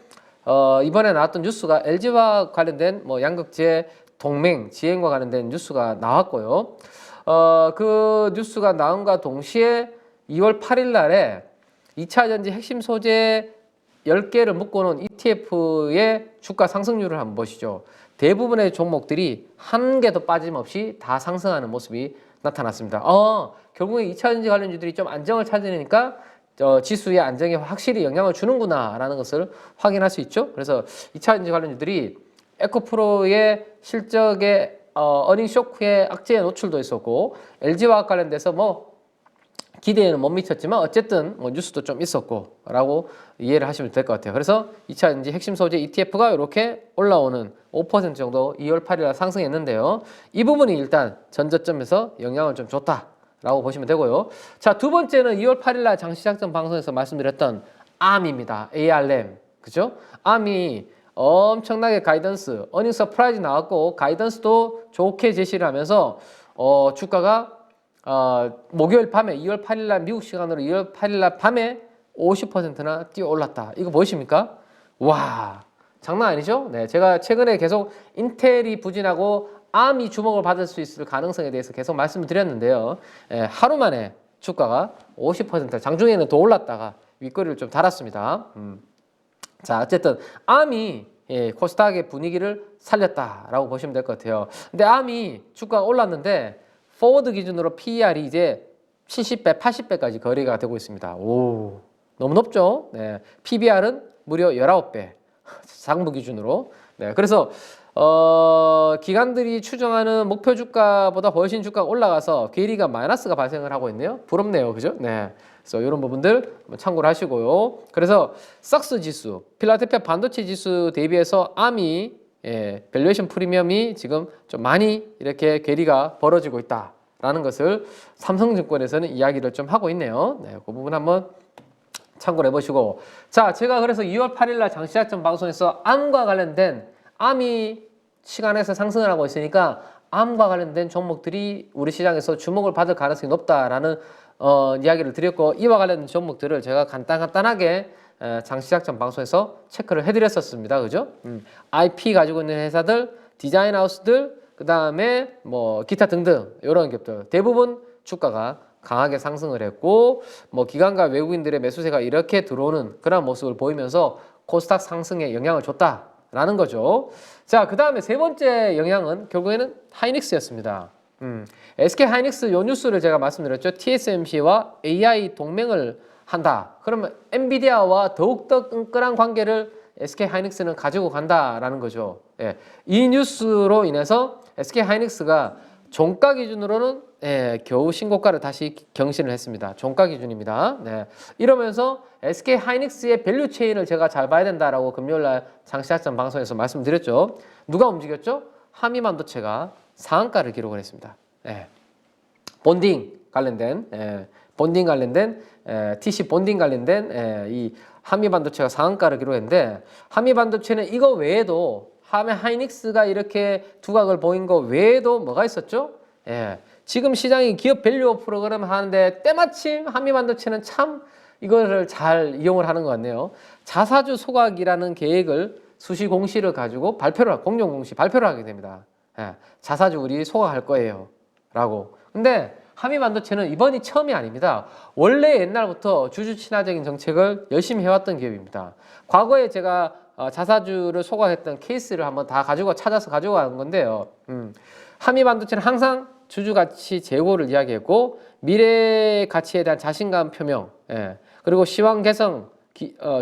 이번에 나왔던 뉴스가 LG와 관련된 양극재 동맹 지행과 관련된 뉴스가 나왔고요. 그 뉴스가 나온과 동시에 2월 8일 날에 2차 전지 핵심 소재 10개를 묶어놓은 ETF의 주가 상승률을 한번 보시죠. 대부분의 종목들이 한 개도 빠짐없이 다 상승하는 모습이 나타났습니다. 결국에 2차 전지 관련주들이 좀 안정을 찾으니까 지수의 안정에 확실히 영향을 주는구나라는 것을 확인할 수 있죠. 그래서 2차 전지 관련주들이 에코프로의 실적에 어닝 쇼크의 악재에 노출도 있었고 LG화학 관련돼서 기대에는 못 미쳤지만 어쨌든 뉴스도 좀 있었고 라고 이해를 하시면 될 것 같아요. 그래서 2차 전지 핵심 소재 ETF가 이렇게 올라오는 5% 정도 2월 8일 상승했는데요. 이 부분이 일단 전저점에서 영향을 좀 줬다라고 보시면 되고요. 자, 두 번째는 2월 8일 날 장시작전 방송에서 말씀드렸던 ARM입니다. ARM. 그죠? ARM이 엄청나게 가이던스, 어닝 서프라이즈 나왔고 가이던스도 좋게 제시를 하면서 주가가 목요일 밤에 2월 8일 날 미국 시간으로 2월 8일 날 밤에 50%나 뛰어 올랐다. 이거 보이십니까? 와, 장난 아니죠? 네, 제가 최근에 계속 인텔이 부진하고 ARM이 주목을 받을 수 있을 가능성에 대해서 계속 말씀을 드렸는데요. 하루 만에 주가가 50% 장중에는 더 올랐다가 윗거리를 좀 달았습니다. 자, 어쨌든 ARM이 코스닥의 분위기를 살렸다라고 보시면 될 것 같아요. 근데 ARM이 주가가 올랐는데 포워드 기준으로 PER이 이제 70배, 80배까지 거래가 되고 있습니다. 오, 너무 높죠? 네. PBR은 무려 19배. 상무 기준으로. 네. 그래서 기관들이 추정하는 목표 주가보다 훨씬 주가가 올라가서 괴리가 마이너스가 발생을 하고 있네요. 부럽네요. 그죠? 네. 그래서 이런 부분들 참고를 하시고요. 그래서 삭스 지수, 필라델피아 반도체 지수 대비해서 아미 밸류에이션 프리미엄이 지금 좀 많이 이렇게 괴리가 벌어지고 있다라는 것을 삼성증권에서는 이야기를 좀 하고 있네요. 네, 그 부분 한번 참고를 해보시고, 자, 제가 그래서 2월 8일 날 장시작전 방송에서 암과 관련된 암이 시간에서 상승을 하고 있으니까 암과 관련된 종목들이 우리 시장에서 주목을 받을 가능성이 높다라는 이야기를 드렸고, 이와 관련된 종목들을 제가 간단하게 장시작전 방송에서 체크를 해드렸었습니다. 그죠? IP 가지고 있는 회사들, 디자인 하우스들, 그 다음에 뭐 기타 등등 이런 기업들 대부분 주가가 강하게 상승을 했고, 뭐 기관과 외국인들의 매수세가 이렇게 들어오는 그런 모습을 보이면서 코스닥 상승에 영향을 줬다라는 거죠. 자, 그 다음에 세 번째 영향은 결국에는 하이닉스였습니다. SK 하이닉스 요 뉴스를 제가 말씀드렸죠. TSMC와 AI 동맹을 한다. 그러면 엔비디아와 더욱더 끈끈한 관계를 SK 하이닉스는 가지고 간다라는 거죠. 예. 이 뉴스로 인해서 SK 하이닉스가 종가 기준으로는 겨우 신고가를 다시 경신을 했습니다. 종가 기준입니다. 네. 이러면서 SK 하이닉스의 밸류 체인을 제가 잘 봐야 된다라고 금요일날 장시작전 방송에서 말씀드렸죠. 누가 움직였죠? 한미반도체가 상한가를 기록을 했습니다. 본딩 관련된 TC 본딩 관련된 이 한미반도체가 상한가를 기록했는데, 한미반도체는 이거 외에도 하이닉스가 이렇게 두각을 보인 거 외에도 뭐가 있었죠? 지금 시장이 기업 밸류업 프로그램 하는데 때마침 한미반도체는 참 이거를 잘 이용을 하는 것 같네요. 자사주 소각이라는 계획을 수시 공시를 가지고 공용 공시 발표를 하게 됩니다. 자사주 우리 소각할 거예요 라고. 근데 한미반도체는 이번이 처음이 아닙니다. 원래 옛날부터 주주 친화적인 정책을 열심히 해왔던 기업입니다. 과거에 제가 자사주를 소각했던 케이스를 한번 다 찾아서 가지고 가는 건데요. 한미반도체는 항상 주주 가치 제고를 이야기했고, 미래 가치에 대한 자신감 표명, 그리고 시황 개선,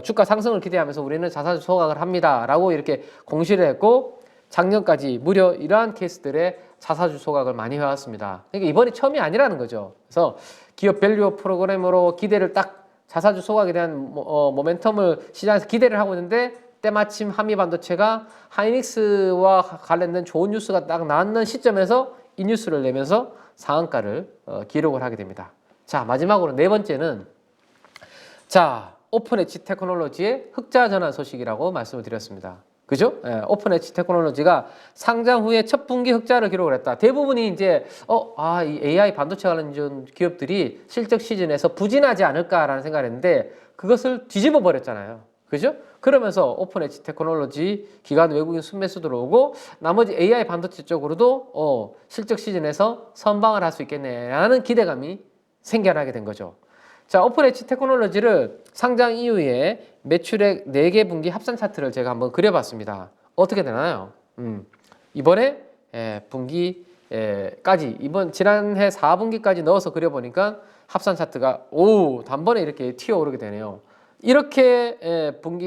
주가 상승을 기대하면서 우리는 자사주 소각을 합니다라고 이렇게 공시를 했고, 작년까지 무려 이러한 케이스들의 자사주 소각을 많이 해왔습니다. 그러니까 이번이 처음이 아니라는 거죠. 그래서 기업 밸류업 프로그램으로 기대를 딱 자사주 소각에 대한 모멘텀을 시장에서 기대를 하고 있는데, 때마침 한미반도체가 하이닉스와 관련된 좋은 뉴스가 딱 나왔는 시점에서 이 뉴스를 내면서 상한가를 기록을 하게 됩니다. 자, 마지막으로 네 번째는, 자, 오픈 엣지 테크놀로지의 흑자 전환 소식이라고 말씀을 드렸습니다. 그죠? 오픈 엣지 테크놀로지가 상장 후에 첫 분기 흑자를 기록을 했다. 대부분이 이제 이 AI 반도체 관련 기업들이 실적 시즌에서 부진하지 않을까라는 생각을 했는데, 그것을 뒤집어 버렸잖아요. 그죠? 그러면서 오픈 엣지 테크놀로지 기관 외국인 순매수 들어오고, 나머지 AI 반도체 쪽으로도 실적 시즌에서 선방을 할 수 있겠네라는 기대감이 생겨나게 된 거죠. 자, 오픈 엣지 테크놀로지를 상장 이후에 매출액 4개 분기 합산 차트를 제가 한번 그려봤습니다. 어떻게 되나요? 이번에 분기까지, 지난해 4분기까지 넣어서 그려보니까 합산 차트가 단번에 이렇게 튀어오르게 되네요. 이렇게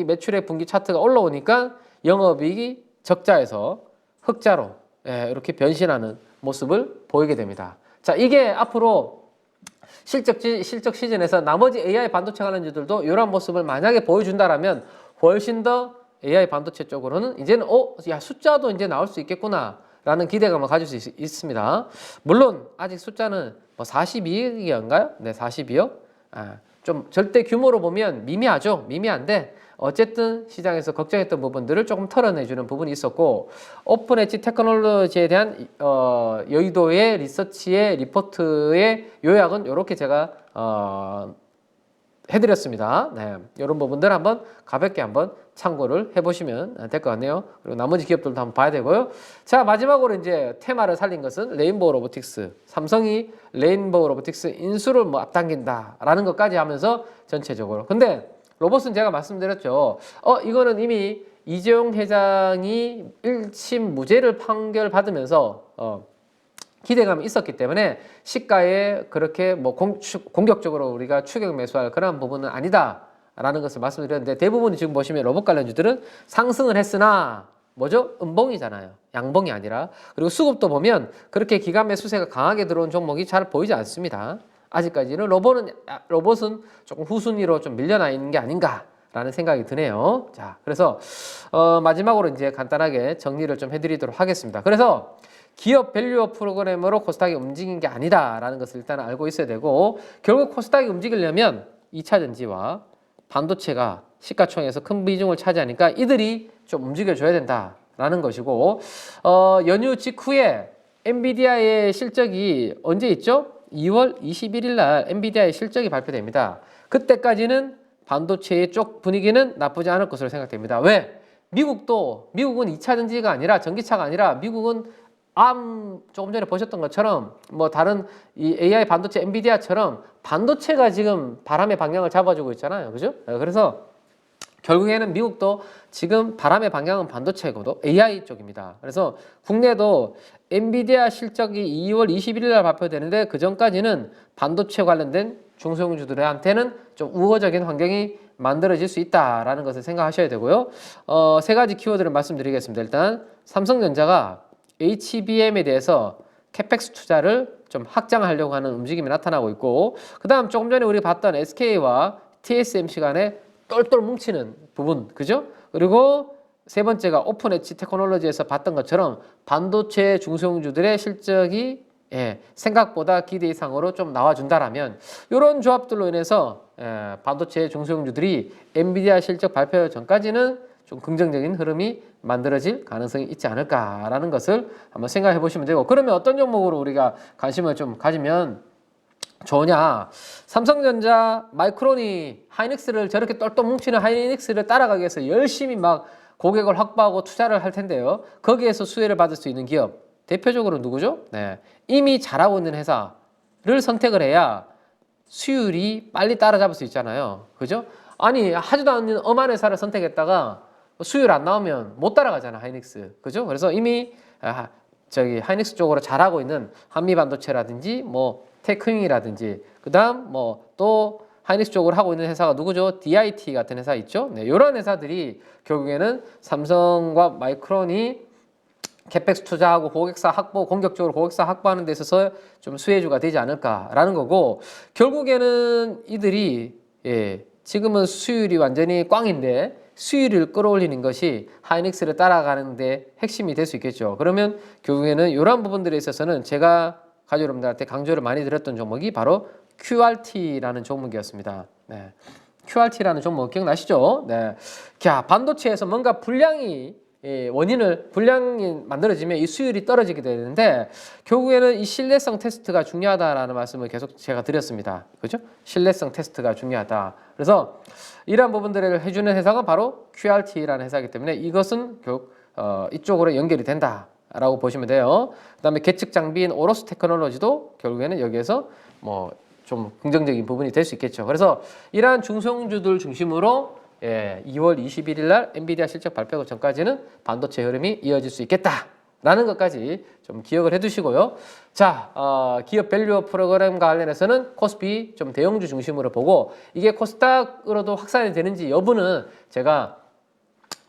매출액 분기 차트가 올라오니까 영업이익이 적자에서 흑자로 이렇게 변신하는 모습을 보이게 됩니다. 자, 이게 앞으로 실적 시즌에서 나머지 AI 반도체 관련주들도 이런 모습을 만약에 보여준다라면 훨씬 더 AI 반도체 쪽으로는 이제는 숫자도 이제 나올 수 있겠구나라는 기대감을 가질 수 있습니다. 물론 아직 숫자는 뭐 42억인가요? 네, 42억. 좀 절대 규모로 보면 미미한데 어쨌든 시장에서 걱정했던 부분들을 조금 털어내주는 부분이 있었고, 오픈 엣지 테크놀로지에 대한 여의도의 리서치의 리포트의 요약은 이렇게 제가 해드렸습니다. 네, 이런 부분들 한번 가볍게 한번 참고를 해보시면 될 것 같네요. 그리고 나머지 기업들도 한번 봐야 되고요. 자, 마지막으로 이제 테마를 살린 것은 레인보우 로보틱스. 삼성이 레인보우 로보틱스 인수를 앞당긴다라는 것까지 하면서 전체적으로. 근데 로봇은 제가 말씀드렸죠. 이거는 이미 이재용 회장이 1심 무죄를 판결받으면서 기대감이 있었기 때문에 시가에 그렇게 공격적으로 우리가 추격 매수할 그런 부분은 아니다라는 것을 말씀드렸는데, 대부분 지금 보시면 로봇 관련주들은 상승을 했으나 뭐죠? 음봉이잖아요. 양봉이 아니라. 그리고 수급도 보면 그렇게 기관 매수세가 강하게 들어온 종목이 잘 보이지 않습니다. 아직까지는 로봇은 조금 후순위로 좀 밀려나 있는 게 아닌가라는 생각이 드네요. 자, 그래서 마지막으로 이제 간단하게 정리를 좀 해드리도록 하겠습니다. 그래서 기업 밸류업 프로그램으로 코스닥이 움직인 게 아니다라는 것을 일단 알고 있어야 되고, 결국 코스닥이 움직이려면 2차 전지와 반도체가 시가총액에서 큰 비중을 차지하니까 이들이 좀 움직여줘야 된다라는 것이고, 연휴 직후에 엔비디아의 실적이 언제 있죠? 2월 21일 날 엔비디아의 실적이 발표됩니다. 그때까지는 반도체의 쪽 분위기는 나쁘지 않을 것으로 생각됩니다. 왜? 미국은 2차 전지가 아니라 전기차가 아니라 미국은 조금 전에 보셨던 것처럼 뭐 다른 이 AI 반도체 엔비디아처럼 반도체가 지금 바람의 방향을 잡아주고 있잖아요. 그죠? 그래서 결국에는 미국도 지금 바람의 방향은 반도체고도 AI 쪽입니다. 그래서 국내도 엔비디아 실적이 2월 21일 날 발표되는데 그 전까지는 반도체 관련된 중소형주들한테는 좀 우호적인 환경이 만들어질 수 있다라는 것을 생각하셔야 되고요. 세 가지 키워드를 말씀드리겠습니다. 일단 삼성전자가 HBM에 대해서 캐펙스 투자를 좀 확장하려고 하는 움직임이 나타나고 있고, 그 다음 조금 전에 우리 봤던 SK와 TSMC 간에 똘똘 뭉치는 부분, 그죠? 그리고 세 번째가 오픈 엣지 테크놀로지에서 봤던 것처럼 반도체 중소형주들의 실적이 생각보다 기대 이상으로 좀 나와준다라면 이런 조합들로 인해서 반도체 중소형주들이 엔비디아 실적 발표 전까지는 좀 긍정적인 흐름이 만들어질 가능성이 있지 않을까라는 것을 한번 생각해 보시면 되고, 그러면 어떤 종목으로 우리가 관심을 좀 가지면 좋으냐? 삼성전자, 마이크론이 하이닉스를 저렇게 똘똘 뭉치는 하이닉스를 따라가기 위해서 열심히 막 고객을 확보하고 투자를 할 텐데요. 거기에서 수혜를 받을 수 있는 기업 대표적으로 누구죠? 네, 이미 잘하고 있는 회사를 선택을 해야 수율이 빨리 따라잡을 수 있잖아요. 그죠? 아니 하지도 않는 엄한 회사를 선택했다가 수율 안 나오면 못 따라가잖아, 하이닉스. 그죠? 그래서 이미 하이닉스 쪽으로 잘하고 있는 한미반도체라든지 뭐 테크윙이라든지 그다음 뭐 또 하이닉스 쪽으로 하고 있는 회사가 누구죠? DIT 같은 회사 있죠? 네, 이런 회사들이 결국에는 삼성과 마이크론이 캐펙스 투자하고 공격적으로 고객사 확보하는 데 있어서 좀 수혜주가 되지 않을까라는 거고, 결국에는 이들이 지금은 수율이 완전히 꽝인데 수율을 끌어올리는 것이 하이닉스를 따라가는데 핵심이 될 수 있겠죠. 그러면 결국에는 이러한 부분들에 있어서는 제가 가족 여러분들한테 강조를 많이 드렸던 종목이 바로 QRT라는 종목이었습니다. 네. QRT라는 종목 기억나시죠? 네. 자, 반도체에서 뭔가 불량이 만들어지면 이 수율이 떨어지게 되는데, 결국에는 이 신뢰성 테스트가 중요하다라는 말씀을 계속 제가 드렸습니다. 그죠? 신뢰성 테스트가 중요하다. 그래서 이러한 부분들을 해주는 회사가 바로 QRT라는 회사이기 때문에 이것은 결국 이쪽으로 연결이 된다라고 보시면 돼요. 그다음에 계측 장비인 오로스 테크놀로지도 결국에는 여기에서 뭐 좀 긍정적인 부분이 될 수 있겠죠. 그래서 이러한 중소형주들 중심으로 2월 21일 날 엔비디아 실적 발표 전까지는 반도체 흐름이 이어질 수 있겠다라는 것까지 좀 기억을 해두시고요. 자, 기업 밸류업 프로그램 관련해서는 코스피 좀 대형주 중심으로 보고, 이게 코스닥으로도 확산이 되는지 여부는 제가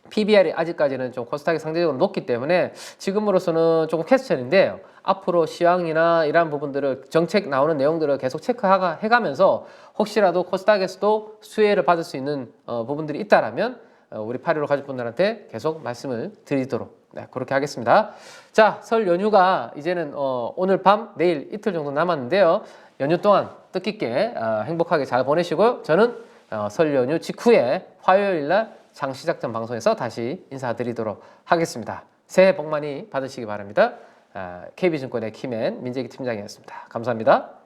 PBR이 아직까지는 좀 코스닥이 상대적으로 높기 때문에 지금으로서는 조금 퀘스천인데요. 앞으로 시황이나 이러한 부분들을 정책 나오는 내용들을 계속 체크해가면서 혹시라도 코스닥에서도 수혜를 받을 수 있는 부분들이 있다라면 우리 815 가족분들한테 계속 말씀을 드리도록 그렇게 하겠습니다. 자, 설 연휴가 이제는 오늘 밤 내일 이틀 정도 남았는데요. 연휴 동안 뜻깊게 행복하게 잘 보내시고요. 저는 설 연휴 직후에 화요일 날 장시작전 방송에서 다시 인사드리도록 하겠습니다. 새해 복 많이 받으시기 바랍니다. KB증권의 키맨 민재기 팀장이었습니다. 감사합니다.